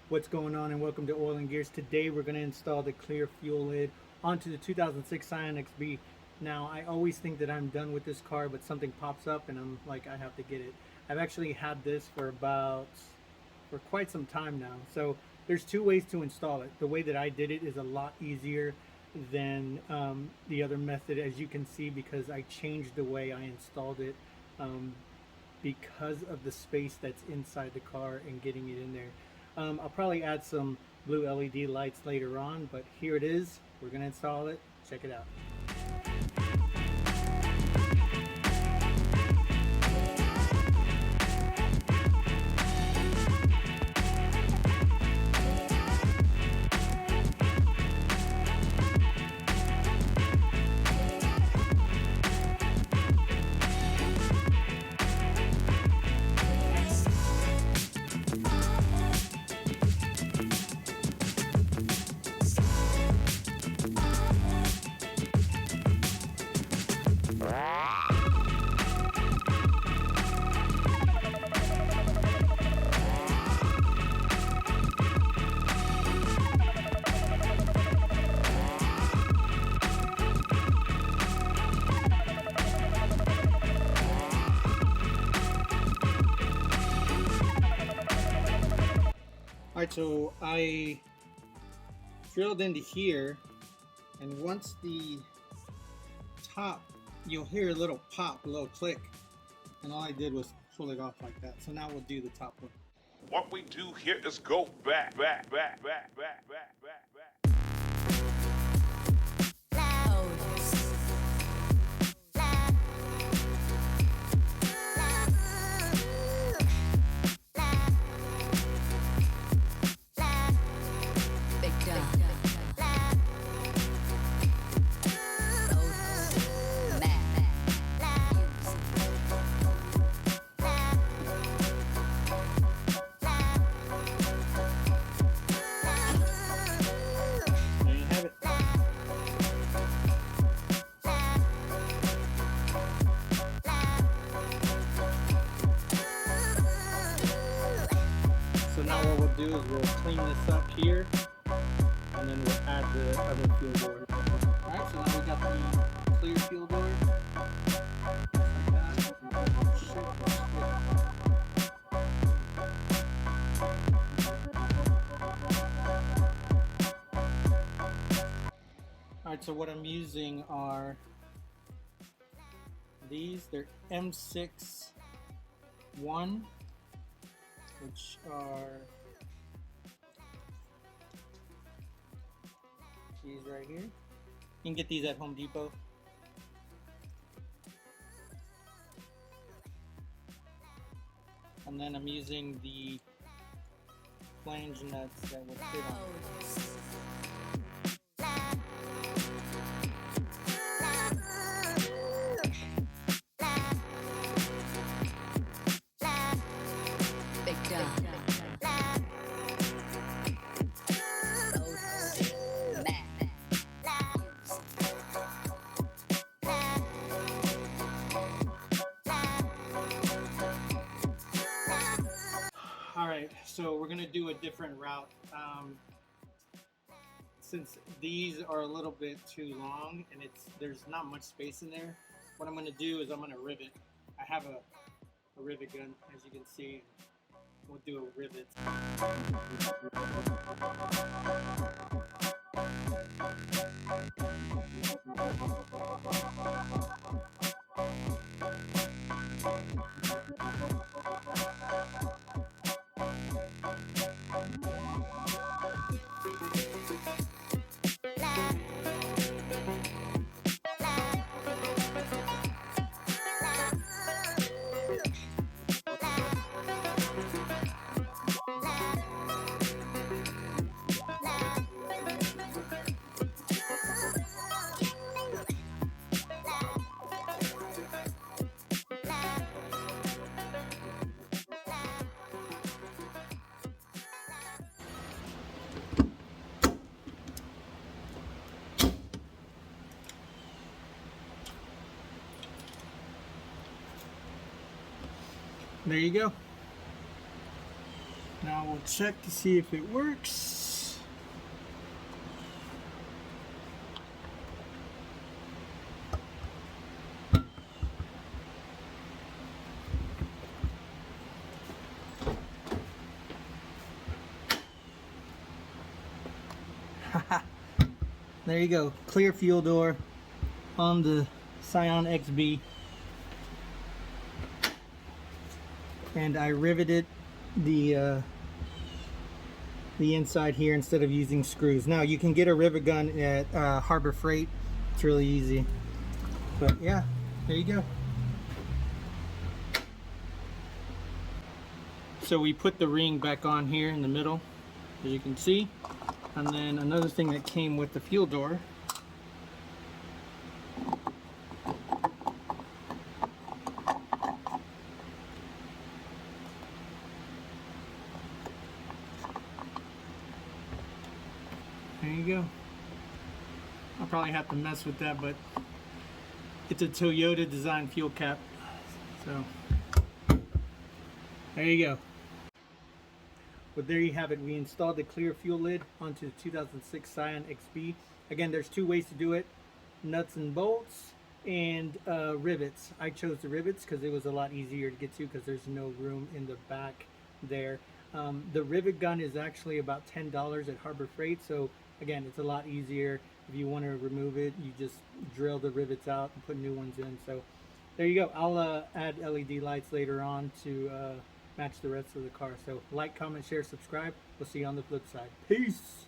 What's going on, and welcome to Oil and Gears. Today we're going to install the clear fuel lid onto the 2006 Scion XB. Now I always think that I'm done with this car, but something pops up and I'm like, I have to get it. I've actually had this for quite some time now. So there's two ways to install it. The way that I did it is a lot easier than the other method, as you can see, because I changed the way I installed it because of the space that's inside the car and getting it in there. I'll probably add some blue LED lights later on, but here it is. We're going to install it. Check it out. Alright, so I drilled into here, and once the top, you'll hear a little pop, a little click, and all I did was pull it off like that. So now we'll do the top one. What we do here is go back. Do is we'll clean this up here, and then we'll add the other fuel door. Alright, so now we got the clear fuel door. Alright, so what I'm using are these. They're M6-1, which are these right here. You can get these at Home Depot. And then I'm using the flange nuts that would fit on. Alright, so we're going to do a different route. Since these are a little bit too long and there's not much space in there, what I'm going to do is I'm going to rivet. I have a rivet gun, as you can see. We'll do a rivet. there you go. Now we'll check to see if it works. There you go, clear fuel door on the Scion XB. And I riveted the inside here instead of using screws. Now you can get a rivet gun at Harbor Freight. It's really easy. But yeah, there you go. So we put the ring back on here in the middle, as you can see. And then another thing that came with the fuel door there you go. I'll probably have to mess with that, but it's a Toyota design fuel cap. So there you go. But there you have it. We installed the clear fuel lid onto the 2006 Scion XB. Again, there's two ways to do it: nuts and bolts and rivets. I chose the rivets because it was a lot easier to get to because there's no room in the back there. The rivet gun is actually about $10 at Harbor Freight. So again, it's a lot easier. If you want to remove it, you just drill the rivets out and put new ones in. So there you go. I'll add LED lights later on to match the rest of the car. So like, comment, share, subscribe. We'll see you on the flip side. Peace.